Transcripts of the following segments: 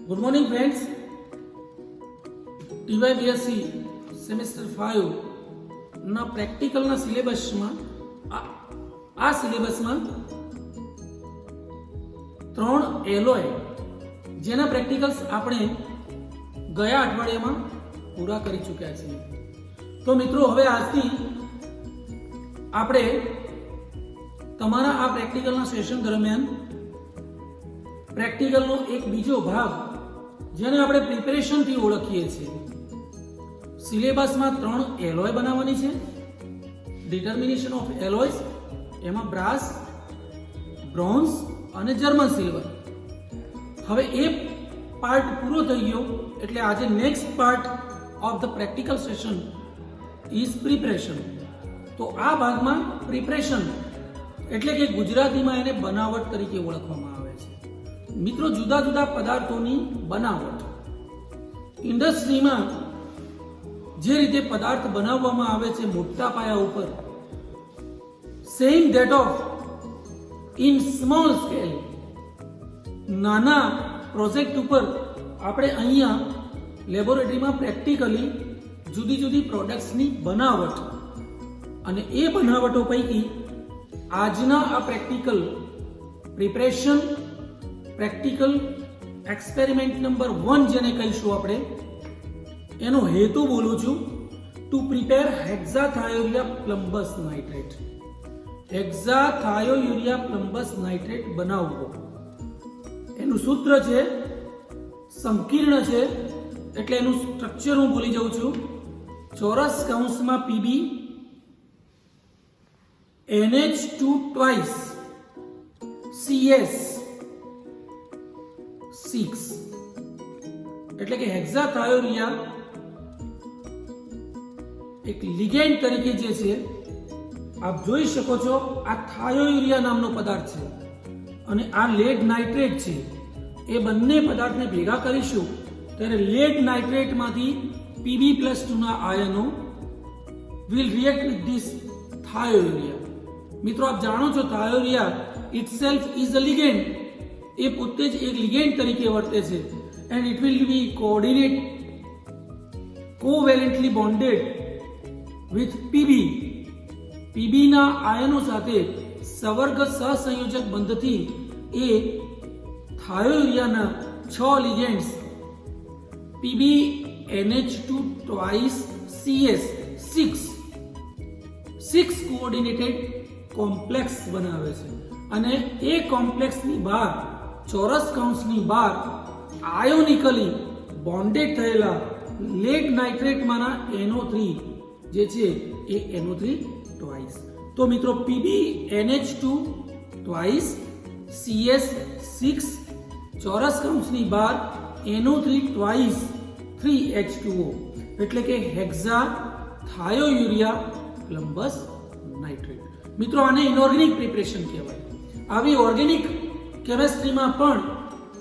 Good morning friends. TYBSc semester 5 ના પ્રેક્ટિકલના સિલેબસમાં આ સિલેબસમાં 3 alloy જેના પ્રેક્ટિકલ્સ આપણે ગયા અઠવાડિયામાં પૂરા કરી ચૂક્યા છીએ. તો મિત્રો હવે આજથી આપણે તમારા આ પ્રેક્ટિકલના સેશન દરમિયાન પ્રેક્ટિકલનો એક બીજો ભાગ જેને આપણે પ્રિપેરેશનથી ઓળખીએ છીએ. સિલેબસમાં 3 એલોય બનાવવાની છે. ડિટર્મિનેશન ઓફ એલોયસ, એમાં બ્રાસ, બ્રોન્ઝ અને જર્મન સિલ્વર. હવે એ પાર્ટ પૂરો થઈ ગયો એટલે આજે next part of the practical session is preparation. તો આ ભાગમાં પ્રિપરેશન એટલે કે ગુજરાતીમાં એને બનાવટ તરીકે ઓળખવામાં આવે છે. મિત્રો, જુદા જુદા પદાર્થોની બનાવટ ઇન્ડસ્ટ્રીમાં જે રીતે પદાર્થ બનાવવામાં આવે છે મોટા પાયા ઉપર, same that of in small scale, નાના પ્રોજેક્ટ ઉપર આપણે અહીંયા લેબોરેટરીમાં પ્રેક્ટિકલી જુદી જુદી પ્રોડક્ટ્સની બનાવટ અને એ બનાવટો પૈકી આજના આ practical preparation, practical experiment number 1 જેને કહીશું આપણે, એનો હેતુ બોલું છું, ટુ પ્રિપેર હેક્ઝાથાયોયુરિયા પ્લમ્બસ નાઇટ્રેટ. હેક્ઝાથાયોયુરિયા પ્લમ્બસ નાઇટ્રેટ બનાવવો. એનું સૂત્ર છે, સંકીર્ણ છે એટલે એનું સ્ટ્રક્ચર હું ભૂલી જાઉં છું. ચોરસ કૌંસમાં PB NH2 twice CS 6 એટલે કે હેક્ઝાથાયોયુરિયા એક લિગેન્ડ તરીકે જે છે, આપ જોઈ શકો છો આ થાયોયુરિયા નામનો પદાર્થ છે અને આ લેડ નાઇટ્રેટ છે. એ બંને પદાર્થને ભેગા કરીશું ત્યારે લેડ નાઇટ્રેટમાંથી Pb+2 ના આયનો will react with this થાયોયુરિયા. મિત્રો, આપ જાણો છો થાયોયુરિયા itself is a ligand. એ પોતે જ એક લિગેન્ડ તરીકે વર્તે છે and it will be covalently bonded with Pb. Pb ના આયનો સાથે સવર્ગ સહસંયોજક બંધથી એ થાયોયુરિયાના 6 ligands Pb NH2 twice CS 6 coordinated complex બનાવે છે અને એ કોમ્પ્લેક્સની બહાર, ચોરસ કૌંસની બહાર આયોનિકલી બોન્ડેડ થયેલા લેડ નાઇટ્રેટમાંના NO3 જે છે એ NO3 ટ્વાઇસ. તો મિત્રો, Pb NH2 ટ્વાઇસ CS 6 ચોરસ કૌંસની બહાર NO3 ટ્વાઇસ 3H2O એટલે કે હેક્ઝાથાયોયુરિયા પ્લમ્બસ નાઇટ્રેટ. મિત્રો, આને ઇનઓર્ગેનિક પ્રિપરેશન કહેવાય. આવી ઓર્ગેનિક કેમેસ્ટ્રીમાં પણ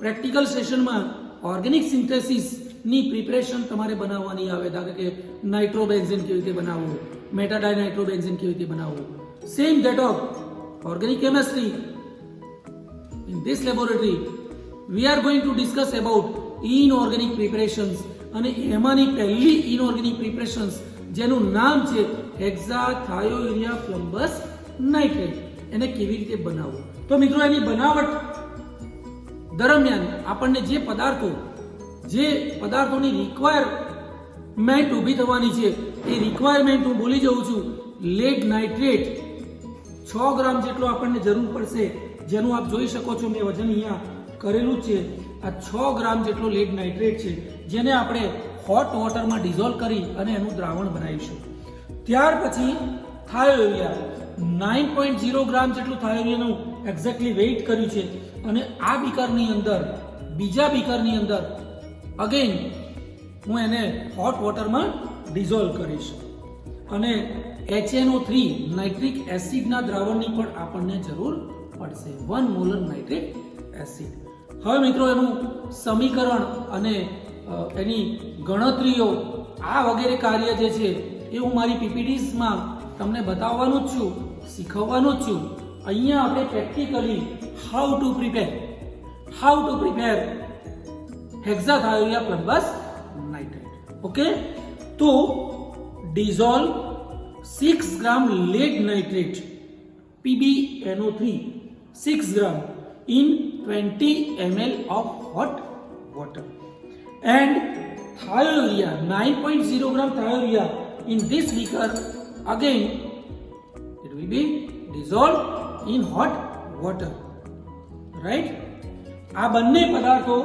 પ્રેક્ટિકલ સેશનમાં ઓર્ગેનિક સિન્થેસિસની પ્રિપરેશન તમારે બનાવવાની આવે. દાખલા કે નાઇટ્રોબેન્ઝીન કેવી રીતે બનાવવું, મેટાડાઇનાઇટ્રોબેન્ઝીન કેવી રીતે બનાવવું. Same that of organic chemistry. In this laboratory we are going to discuss about inorganic preparations અને એમાંની પહેલી ઇનઓર્ગેનિક પ્રિપરેશન્સ જેનું નામ છે હેક્ઝાથાયોયુરિયા પ્લમ્બસ નાઇટ્રેટ. એને કેવી રીતે બનાવવું. તો મિત્રો, એની બનાવટ દરમિયાન આપણને જે પદાર્થોની રિક્વાયરમેન્ટ ઊભી થવાની છે એ રિક્વાયરમેન્ટ હું ભૂલી જાઉં છું. લેડ નાઇટ્રેટ 6 ગ્રામ જેટલો આપણને જરૂર પડશે, જેનું આપ જોઈ શકો છો, મેં વજન અહીંયા કરેલું છે. આ 6 ગ્રામ જેટલો લેડ નાઇટ્રેટ છે જેને આપણે હોટ વોટરમાં ડિઝોલ્વ કરી અને એનું દ્રાવણ બનાવીશું. ત્યાર પછી થાયોયુરિયા 9.0 ગ્રામ જેટલું થાયોયુરિયાનું એક્ઝેક્ટલી વેઇટ કર્યું છે અને આ બીકરની અંદર, બીજા બીકરની અંદર અગેન હું એને હોટ વોટરમાં ડિઝોલ્વ કરીશ અને HNO3 નાઇટ્રિક એસિડના દ્રાવણની પણ આપણને જરૂર પડશે. 1 મોલર નાઇટ્રિક એસિડ. હવે મિત્રો, એનું સમીકરણ અને એની ગણતરીઓ, આ વગેરે કાર્ય જે છે એ હું મારી PPTsમાં તમને બતાવવાનું જ છું, શીખવવાનું જ છું. અહીંયા આપણે practically how to prepare hexathiourea plumbous nitrate. Okay, તો dissolve 6 gram lead nitrate PbNO3 6 gram in 20 ml of hot water and thiourea 9.0 gram thiourea in this beaker. Again it will be dissolved in hot water, right? આ બંને પદાર્થો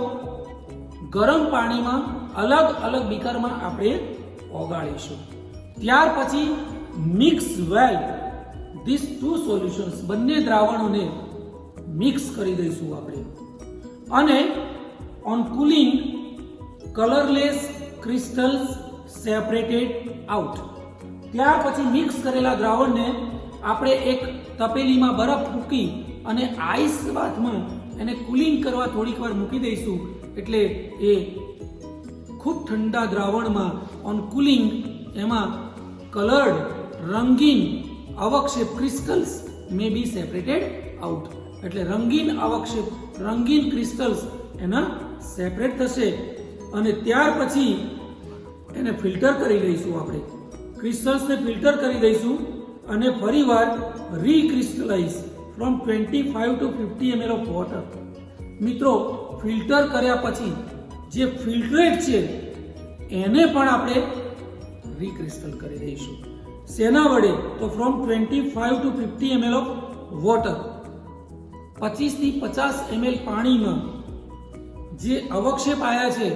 ગરમ પાણીમાં અલગ અલગ બીકરમાં આપણે ઓગાળીશું. ત્યાર પછી mix well this two solutions, બંને દ્રાવણોને મિક્સ કરી દઈશું આપણે. અને on cooling colourless crystals separated out. ત્યાર પછી મિક્સ કરેલા દ્રાવણને આપણે એક તપેલીમાં બરફ મૂકી અને આઈસ બાથમાં એને કુલિંગ કરવા થોડીક વાર મૂકી દઈશું. એટલે એ ખૂબ ઠંડા દ્રાવણમાં ઓન કુલિંગ એમાં કલર્ડ રંગીન અવક્ષેપ ક્રિસ્ટલ્સ મે બી સેપરેટેડ આઉટ. એટલે રંગીન અવક્ષેપ રંગીન ક્રિસ્ટલ્સ એના સેપરેટ થશે. અને ત્યાર પછી એને ફિલ્ટર કરી લઈશું આપણે. ક્રિસ્ટલ્સને ફિલ્ટર કરી દઈશું અને ફરીવાર recrystallise from 25 to 50 ml of water. મિત્રો, ફિલ્ટર કર્યા પછી જે ફિલ્ટરેટ છે એને પણ આપણે રીક્રિસ્ટલ કરી દઈશું. શેના વડે? તો from 25 to 50 ml of water, 25 થી 50 ml પાણીમાં જે અવક્ષેપ આયા છે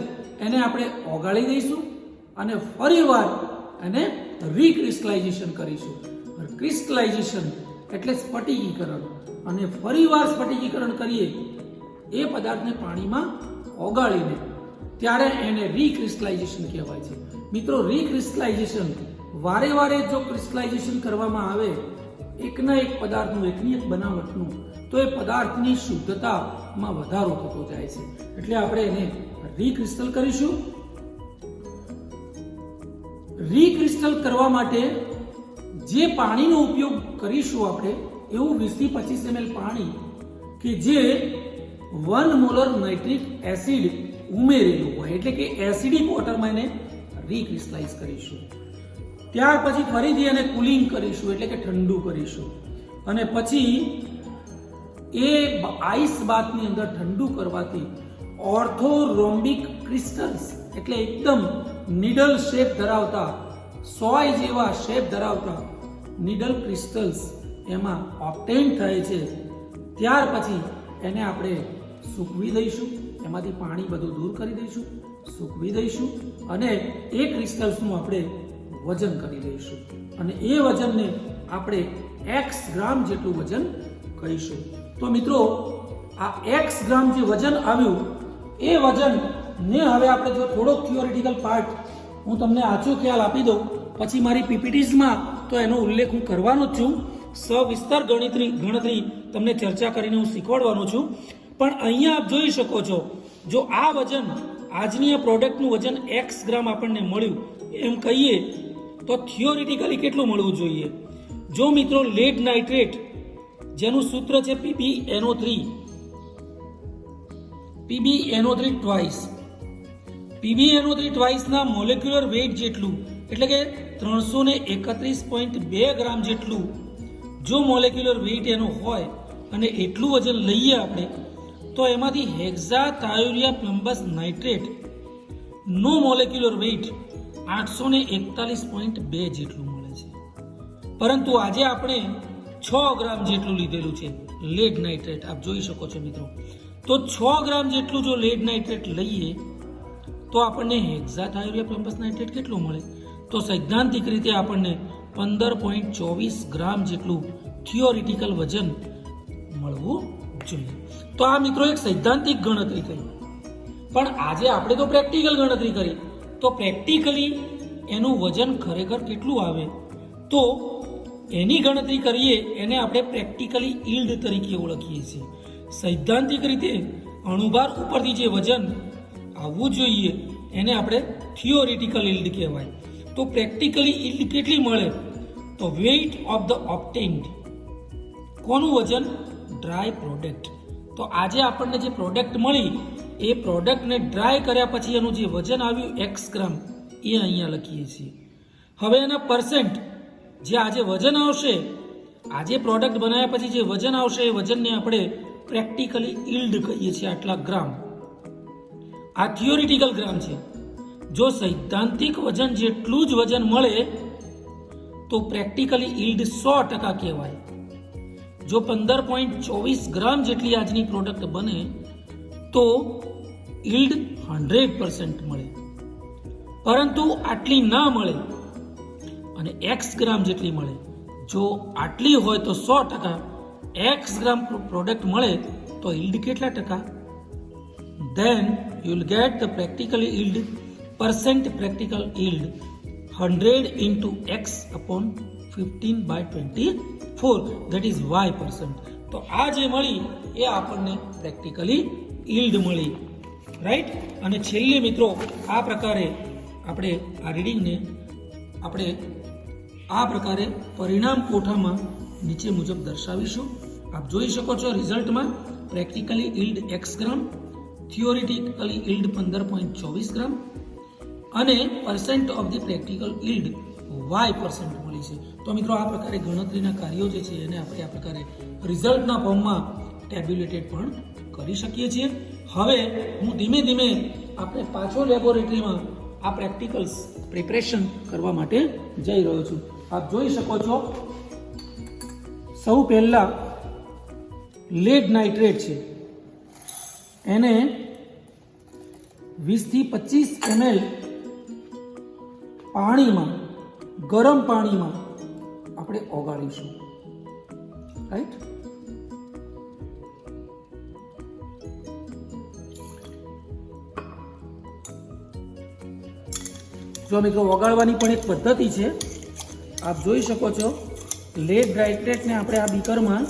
એને આપણે ઓગાળી દઈશું અને ફરીવાર એને રીક્રિસ્ટલાઇઝેશન કરીશું. ક્રિસ્ટલાઇઝેશન એટલે સ્ફટિકીકરણ. અને ફરીવાર સ્ફટિકીકરણ કરીએ એ પદાર્થને પાણીમાં ઓગાળીને, ત્યારે એને રીક્રિસ્ટલાઇઝેશન કહેવાય છે. મિત્રો, રીક્રિસ્ટલાઇઝેશન વારે વારે જો ક્રિસ્ટલાઇઝેશન કરવામાં આવે એકના એક પદાર્થનું, એકની એક બનાવટનું, તો એ પદાર્થની શુદ્ધતામાં વધારો થતો જાય છે. એટલે આપણે એને રીક્રિસ્ટલ કરીશું. રીક્રિસ્ટલ કરવા માટે જે પાણીનો ઉપયોગ કરીશું આપણે, એવું 20 થી 25 ml પાણી કે જે 1 મોલર નાઇટ્રિક એસિડ ઉમેરેલું હોય, એટલે કે એસિડિક વોટરમાં એને રીક્રિસ્ટલાઇઝ કરીશું. ત્યાર પછી ફરીથી એને કુલિંગ કરીશું, એટલે કે ઠંડુ કરીશું. અને પછી એ આઈસ બાથની અંદર ઠંડુ કરવાથી ઓર્થોરોમ્બિક ક્રિસ્ટલ્સ, એટલે એકદમ નીડલ શેપ ધરાવતા, સોય જેવા શેપ ધરાવતા નીડલ ક્રિસ્ટલ્સ એમાં ઓબ્ટેન થાય છે. ત્યાર પછી એને આપણે સૂકવી દઈશું, એમાંથી પાણી બધું દૂર કરી દઈશું, સૂકવી દઈશું અને એ ક્રિસ્ટલ્સનું આપણે વજન કરી દઈશું. અને એ વજનને આપણે x ગ્રામ જેટલું વજન કહીશું. તો મિત્રો, આ x ગ્રામ જે વજન આવ્યું એ વજનને હવે આપણે જો થોડોક થિયોરિટિકલ પાર્ટ હું તમને આછો ખ્યાલ આપી દઉં, પછી મારી પીપીટીઝમાં તો એનો ઉલ્લેખ હું કરવાનો જ છું. સવિસ્તર ગણતરી તમને ચર્ચા કરીને હું શીખવાડવાનો છું. પણ અહીંયા આપ જોઈ શકો છો, જો આ વજન, આજની આ પ્રોડક્ટનું વજન x ગ્રામ આપણને મળ્યું એમ કહીએ તો થિયોરિટિકલી કેટલું મળવું જોઈએ? જો મિત્રો લેડ નાઇટ્રેટ જેનું સૂત્ર છે PbNO3 twice, PbNO3 ટ્વાઇસના molecular weight જેટલું, એટલે કે 331.2 ગ્રામ જેટલું જો મોલેક્યુલર વેઇટ એનો હોય અને એટલું વજન લઈએ આપણે, તો એમાંથી હેક્સાથાયોરિયા પ્લમ્બસ નાઇટ્રેટ નો મોલેક્યુલર વેઇટ 841.2 જેટલું મળે છે. પરંતુ આજે આપણે 6 ગ્રામ જેટલું લીધેલું છે લેડ નાઇટ્રેટ, આપ જોઈ શકો છો મિત્રો. તો 6 ગ્રામ જેટલું જો લેડ નાઇટ્રેટ લઈએ તો આપણને હેક્સાથાયોરિયા પ્લમ્બસ નાઇટ્રેટ કેટલું મળે? તો સૈદ્ધાંતિક રીતે આપણને 15.24 ગ્રામ જેટલું થિયોરિટિકલ વજન મળવું જોઈએ. તો આ મિત્રો એક સૈદ્ધાંતિક ગણતરી થઈ. પણ આજે આપણે તો પ્રેક્ટિકલ ગણતરી કરી, તો પ્રેક્ટિકલી એનું વજન ખરેખર કેટલું આવે તો એની ગણતરી કરીએ, એને આપણે પ્રેક્ટિકલી ઈલ્ડ તરીકે ઓળખીએ છીએ. સૈદ્ધાંતિક રીતે અણુભાર ઉપરથી જે વજન આવવું જોઈએ એને આપણે થિયોરિટિકલ ઈલ્ડ કહેવાય. તો પ્રેક્ટિકલી ઈલ્ડ કેટલી મળે? તો વેઇટ ઓફ ધ ઓબ્ટેન્ડ. કોનું વજન? Dry product. તો આજે આપણને જે પ્રોડક્ટ મળી એ પ્રોડક્ટને ડ્રાય કર્યા પછી એનું જે વજન આવ્યું x ગ્રામ એ અહીંયા લખીએ છીએ. હવે એના પર્સન્ટ જે આજે વજન આવશે, આજે પ્રોડક્ટ બનાવ્યા પછી જે વજન આવશે એ વજનને આપણે પ્રેક્ટિકલી ઈલ્ડ કહીએ છીએ, આટલા ગ્રામ. આ થિયોરિટિકલ ગ્રામ છે. જો સૈદ્ધાંતિક વજન જેટલું જ વજન મળે તો પ્રેક્ટિકલી ઈલ્ડ 100% કહેવાય. જો 15.24 ગ્રામ જેટલી આજની પ્રોડક્ટ બને તો ઈલ્ડ 100% મળે. પરંતુ આટલી ના મળે અને x ગ્રામ જેટલી મળે, જો આટલી હોય તો 100%, x ગ્રામ પ્રોડક્ટ મળે તો ઈલ્ડ કેટલા ટકા? then you will get the practical yield percent practical yield 100 into x upon 15/24, that is y%. તો આ જે મળી એ આપણને પ્રેક્ટિકલી yield મળી, રાઈટ. અને છેલ્લે મિત્રો આ પ્રકારે આપણે આ રીડિંગને આપણે આ પ્રકારે પરિણામ કોઠામાં નીચે મુજબ દર્શાવીશું. આપ જોઈ શકો છો રિઝલ્ટમાં પ્રેક્ટિકલી yield x ગ્રામ, થિયોરિટિકલી yield 15.24 ગ્રામ અને percent of the practical yield y% મળી છે. તો મિત્રો આ પ્રકારે ગણતરીના કાર્યો જે છે એને આપણે આ પ્રકારે રિઝલ્ટના ફોર્મમાં ટેબ્યુલેટેડ પણ કરી શકીએ છીએ. હવે હું ધીમે ધીમે આપણે પાછો લેબોરેટરીમાં આ પ્રેક્ટિકલ્સ પ્રિપરેશન કરવા માટે જઈ રહ્યો છું. આપ જોઈ શકો છો સૌ પહેલા લેડ નાઇટ્રેટ છે, એને 20 થી 25 ml પાણીમાં, ગરમ પાણીમાં આપણે ઓગાળીશું, રાઈટ. જો મિત્રો ઓગાળવાની પણ એક પદ્ધતિ છે. આપ જોઈ શકો છો લેડ નાઇટ્રેટને આપણે આ બીકરમાં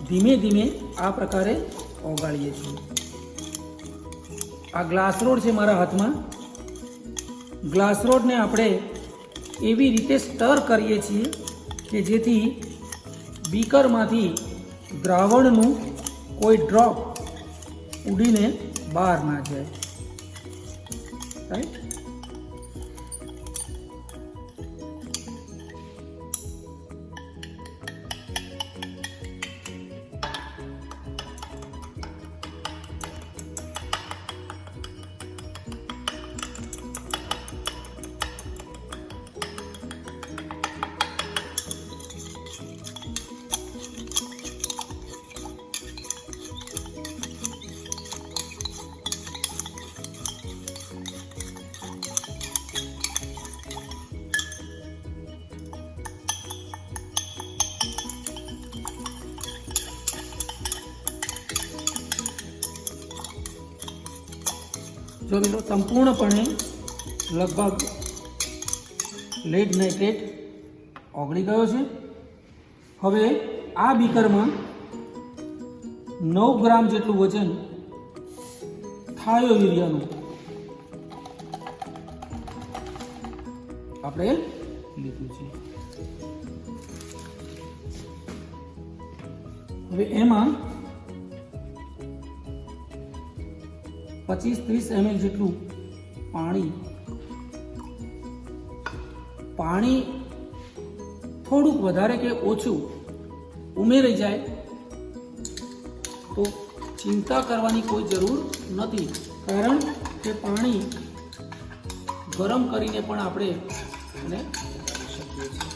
ધીમે ધીમે આ પ્રકારે ઓગાળીએ છીએ. આ ગ્લાસ રોડ છે મારા હાથમાં. ગ્લાસ રોડને આપણે એવી રીતે સ્ટર કરીએ છીએ કે જેથી બીકરમાંથી દ્રાવણનું કોઈ ડ્રોપ ઉડીને બહાર ના જાય, રાઈટ. જો મિત્રો સંપૂર્ણપણે લગભગ લેડ નાઇટ્રેટ ઓગળી ગયો છે. હવે આ બીકરમાં 9 ગ્રામ જેટલું વજન થાયો યુરિયાનું આપણે લીધું છે. હવે એમાં 25-30 ml જેટલું પાણી થોડુંક વધારે કે ઓછું ઉમેરાઈ જાય તો ચિંતા કરવાની કોઈ જરૂર નથી, કારણ કે પાણી ગરમ કરીને પણ આપણે એને શકીએ છીએ.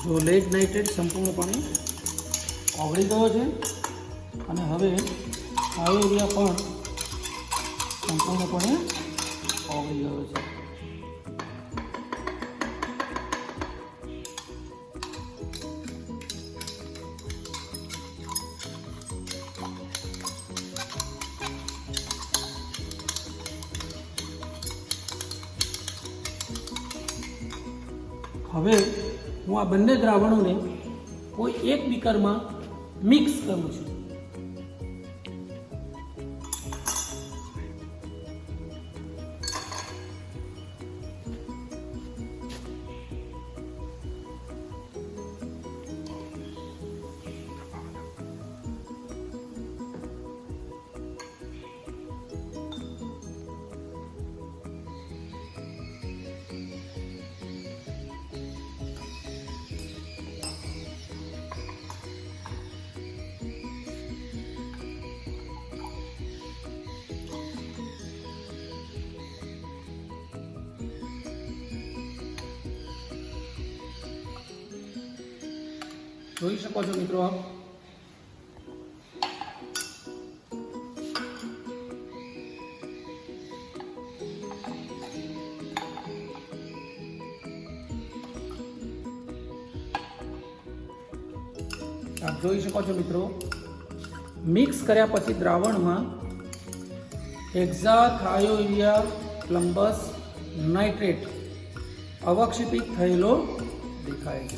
જો લેડ નાઇટ્રેટ સંપૂર્ણપણે ઓગળી ગયો છે અને હવે થાયોરિયા પણ સંપૂર્ણપણે ઓગળી ગયો છે. હવે હું આ બંને દ્રાવણોને કોઈ એક બીકરમાં મિક્સ કરું છું. જોઈ શકો છો મિત્રો આપ જોઈ શકો છો મિત્રો મિક્સ કર્યા પછી દ્રાવણમાં હેક્ઝાથાયોરિયા પ્લમ્બસ નાઇટ્રેટ અવક્ષેપિત થયેલો દેખાય છે.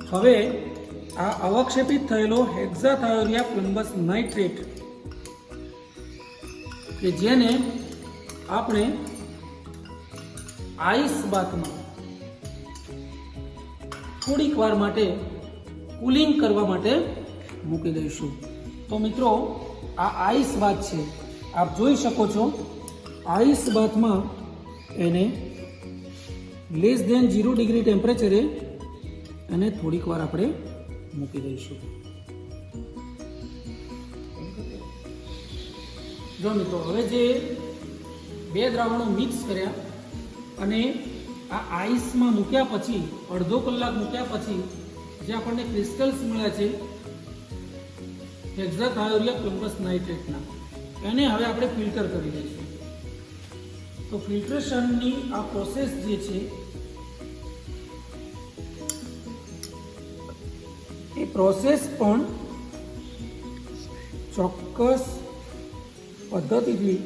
હવે આ અવક્ષેપિત થયેલો હેક્ઝાથાયોરિયા પ્લમ્બસ નાઇટ્રેટ કે જેને આપણે આઈસ બાથમાં થોડીક વાર માટે કુલિંગ કરવા માટે મૂકી દઈશું. તો મિત્રો આ આઈસ બાથ છે, આપ જોઈ શકો છો. આઈસ બાથમાં એને લેસ ધેન 0 ડિગ્રી ટેમ્પરેચરે અને થોડીક વાર આપણે મૂકી દઈશું. જો મિત્રો હવે જે બે દ્રાવણો મિક્સ કર્યા અને આ આઈસમાં મૂક્યા પછી અડધો કલાક મૂક્યા પછી જે આપણને ક્રિસ્ટલ્સ મળ્યા છે હેક્ઝાથાયોરિયા પ્લમ્બસ નાઇટ્રેટના, એને હવે આપણે ફિલ્ટર કરી દઈશું. તો ફિલ્ટ્રેશનની આ પ્રોસેસ જે છે એ પ્રોસેસ પણ ચોક્કસ પદ્ધતિથી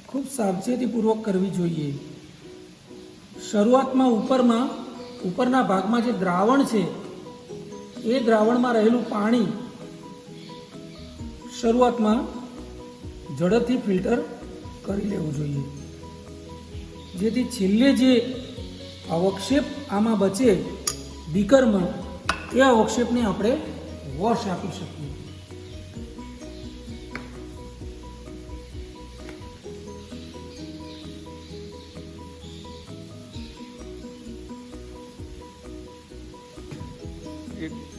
ખૂબ સાવચેતીપૂર્વક કરવી જોઈએ. શરૂઆતમાં ઉપરના ભાગમાં જે દ્રાવણ છે એ દ્રાવણમાં રહેલું પાણી શરૂઆતમાં ઝડપથી ફિલ્ટર કરી લેવું જોઈએ, જેથી છેલ્લે જે અવક્ષેપ આમાં બચે બીકરમાં એ અવક્ષેપને આપણે વોશ આપી શકીએ.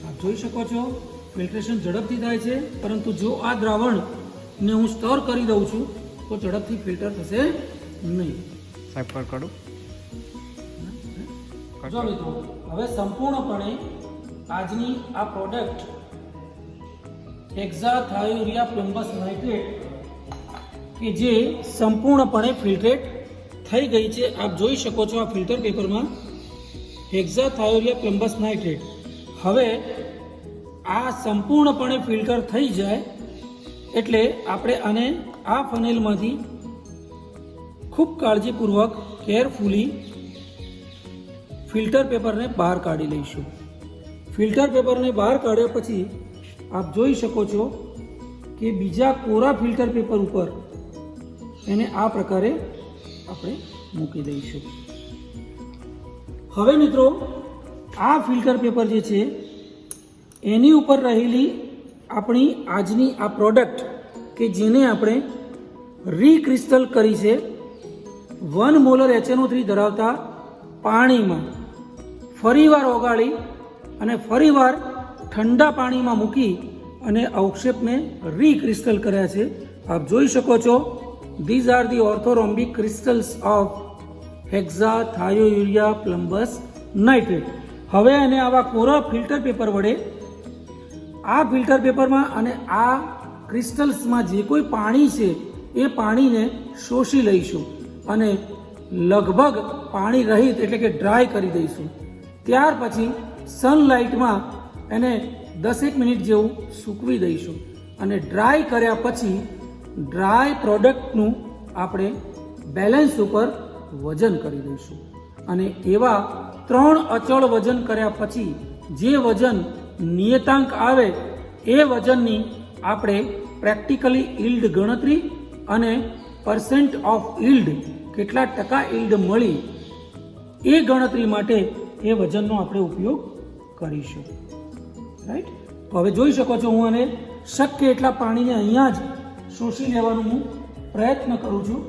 આપ જોઈ શકો છો ફિલ્ટ્રેશન ઝડપથી થાય છે, પરંતુ જો આ દ્રાવણને હું સ્ટર કરી દઉં છું તો ઝડપથી ફિલ્ટર થશે નહીં. સાહેબ પર કાઢો. જો મિત્રો હવે સંપૂર્ણપણે આજની આ પ્રોડક્ટ હેક્ઝાથાયોરિયા પ્લમ્બસ નાઇટ્રેટ કે જે સંપૂર્ણપણે ફિલ્ટરેટ થઈ ગઈ છે. આપ જોઈ શકો છો આ ફિલ્ટર પેપરમાં હેક્ઝાથાયોરિયા પ્લમ્બસ નાઇટ્રેટ. હવે આ સંપૂર્ણપણે ફિલ્ટર થઈ જાય એટલે આપણે આને આ ફનેલમાંથી ખૂબ કાળજીપૂર્વક કેરફુલી ફિલ્ટર પેપરને બહાર કાઢી લઈશું. ફિલ્ટર પેપરને બહાર કાઢ્યા પછી આપ જોઈ શકો છો કે બીજા કોરા ફિલ્ટર પેપર ઉપર એને આ પ્રકારે આપણે મૂકી દઈશું. હવે મિત્રો આ ફિલ્ટર પેપર જે છે એની ઉપર રહેલી આપણી આજની આ પ્રોડક્ટ કે જેને આપણે રીક્રિસ્ટલ કરી છે 1 મોલર HNO3 ધરાવતા પાણીમાં ફરીવાર ઓગાળી અને ફરીવાર ઠંડા પાણીમાં મૂકી અને અવક્ષેપને રીક્રિસ્ટલ કર્યા છે. આપ જોઈ શકો છો these are the orthorhombic crystals of hexathiourea plumbous nitrate. હવે એને આવા કોરા ફિલ્ટર પેપર વડે આ ફિલ્ટર પેપરમાં અને આ ક્રિસ્ટલ્સમાં જે કોઈ પાણી છે એ પાણીને શોષી લઈશું અને લગભગ પાણી રહિત એટલે કે ડ્રાય કરી દઈશું. ત્યાર પછી સનલાઇટમાં એને 10 મિનિટ જેવું સૂકવી દઈશું અને ડ્રાય કર્યા પછી ડ્રાય પ્રોડક્ટનું આપણે બેલેન્સ ઉપર વજન કરી દઈશું. અને એવા 3 અચળ વજન કર્યા પછી જે વજન નિયતાંક આવે એ વજનની આપણે પ્રેક્ટિકલી ઈલ્ડ ગણતરી અને પરસેન્ટ ઓફ ઈલ્ડ કેટલા ટકા ઈલ્ડ મળી એ ગણતરી માટે એ વજનનો આપણે ઉપયોગ કરીશું. રાઈટ. તો હવે જોઈ શકો છો હું આને શક્ય એટલા પાણીને અહીંયા જ શોષી લેવાનો હું પ્રયત્ન કરું છું.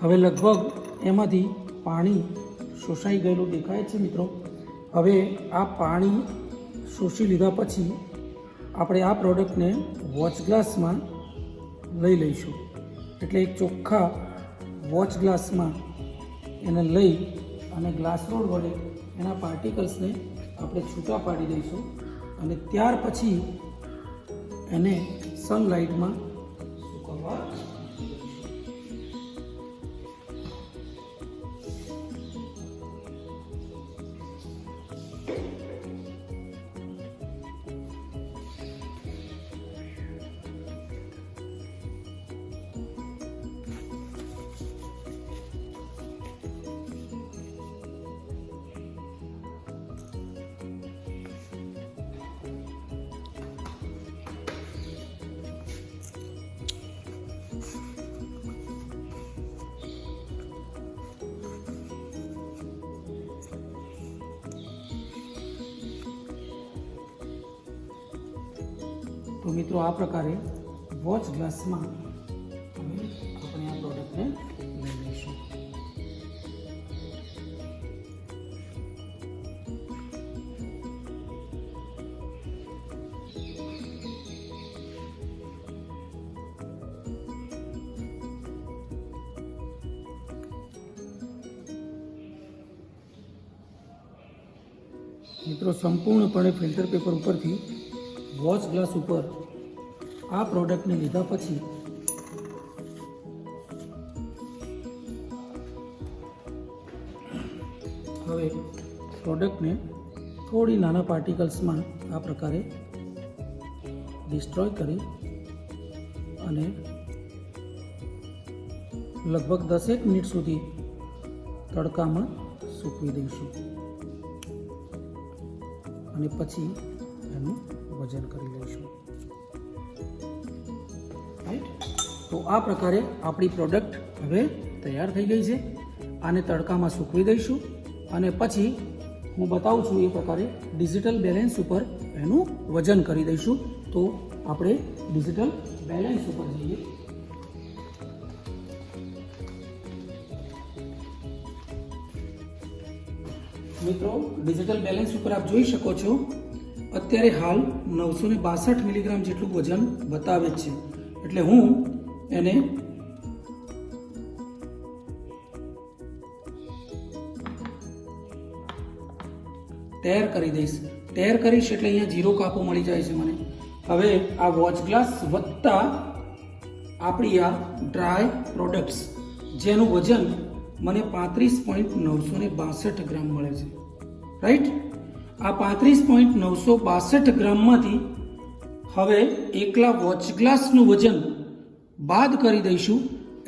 હવે લગભગ એમાંથી પાણી શોષાઈ ગયેલું દેખાય છે મિત્રો. હવે આ પાણી શોષી લીધા પછી આપણે આ પ્રોડક્ટને વોચ ગ્લાસમાં લઈ લઈશું. એટલે એક ચોખ્ખા વોચ ગ્લાસમાં એને લઈ અને ગ્લાસ રોડ વડે એના પાર્ટિકલ્સને આપણે છૂટા પાડી દઈશું અને ત્યાર પછી એને સનલાઇટમાં સૂકવવા. તો મિત્રો આ પ્રકારે વોચ ગ્લાસમાં આપણે આ પ્રોડક્ટને લઈ લઈશું. મિત્રો સંપૂર્ણપણે ફિલ્ટર પેપર ઉપરથી વોચ ગ્લાસ ઉપર આ પ્રોડક્ટને લીધા પછી હવે પ્રોડક્ટને થોડી નાના પાર્ટિકલ્સમાં આ પ્રકારે ડિસ્ટ્રોય કરી અને લગભગ 10 મિનિટ સુધી તડકામાં સૂકવી દઈશું. અને પછી એનું વજન કરી લઈશું. રાઈટ. તો આ પ્રકારે આપણી પ્રોડક્ટ હવે તૈયાર થઈ ગઈ છે. આને તડકામાં સૂકવી દઈશું અને પછી હું બતાવું છું એ પ્રકારે ડિજિટલ બેલેન્સ ઉપર એનું વજન કરી દઈશું. તો આપણે ડિજિટલ બેલેન્સ ઉપર જઈએ. મિત્રો, ડિજિટલ બેલેન્સ ઉપર આપ જોઈ શકો છો અત્યારે હાલ 962 મિલીગ્રામ જેટલું વજન બતાવે છે. એટલે હું એને ટેર કરી દઈશ. ટેર કરીશ એટલે અહીંયા 0 કાપો મળી જાય છે મને. હવે આ વોચ ગ્લાસ વત્તા આપણી આ ડ્રાય પ્રોડક્ટ્સ જેનું વજન મને 35.962 ગ્રામ મળે છે. રાઈટ. આ 35.962 ગ્રામમાંથી હવે એકલા વોચ ગ્લાસનું વજન બાદ કરી દઈશું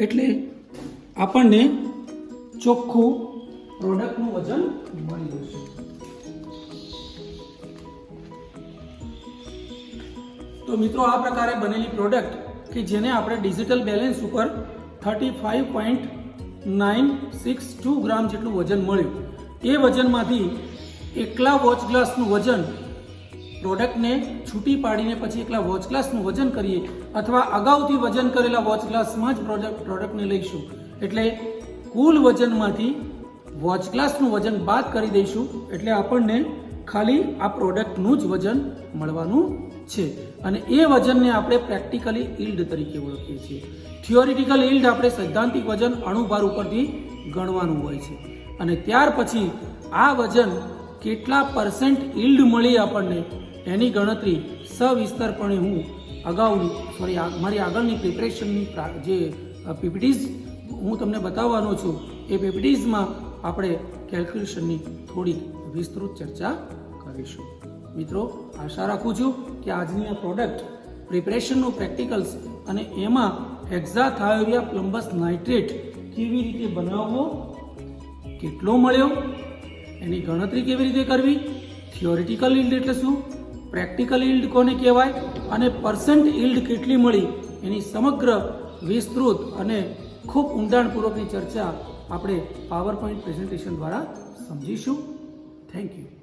એટલે આપણને ચોખ્ખું પ્રોડક્ટનું વજન મળી જશે. તો મિત્રો, આ પ્રકારે બનેલી પ્રોડક્ટ કે જેને આપણે ડિજિટલ બેલેન્સ ઉપર 35.962 ગ્રામ જેટલું વજન મળ્યું, એ વજનમાંથી એકલા વોચ ગ્લાસનું વજન પ્રોડક્ટને છૂટી પાડીને પછી એકલા વોચ ગ્લાસનું વજન કરીએ અથવા અગાઉથી વજન કરેલા વોચ ગ્લાસમાં જ પ્રોડક્ટને લઈશું એટલે કુલ વજનમાંથી વોચ ગ્લાસનું વજન બાદ કરી દઈશું એટલે આપણને ખાલી આ પ્રોડક્ટનું જ વજન મળવાનું છે. અને એ વજનને આપણે પ્રેક્ટિકલી યીલ્ડ તરીકે ઓળખીએ છીએ. થિયોરિટિકલ યીલ્ડ આપણે સૈદ્ધાંતિક વજન અણુભાર ઉપરથી ગણવાનું હોય છે અને ત્યાર પછી આ વજન કેટલા % યીલ્ડ મળી આપણને એની ગણતરી સવિસ્તરપણે હું મારી આગળની પ્રિપરેશનની જે પીપીટીઝ હું તમને બતાવવાનો છું એ પીપીટીઝમાં આપણે કેલ્ક્યુલેશનની થોડીક વિસ્તૃત ચર્ચા કરીશું. મિત્રો, આશા રાખું છું કે આજની આ પ્રોડક્ટ પ્રિપરેશનનું પ્રેક્ટિકલ્સ અને એમાં હેક્ઝાથાયોરિયા પ્લમ્બસ નાઇટ્રેટ કેવી રીતે બનાવવો, કેટલો મળ્યો, એની ગણતરી કેવી રીતે કરવી, થિયોરિટિકલ યીલ્ડ એટલે શું, પ્રેક્ટિકલ યીલ્ડ કોને કહેવાય અને % યીલ્ડ કેટલી મળી એની સમગ્ર વિસ્તૃત અને ખૂબ ઊંડાણપૂર્વકની ચર્ચા આપણે પાવર પોઈન્ટ પ્રેઝન્ટેશન દ્વારા સમજીશું. Thank you.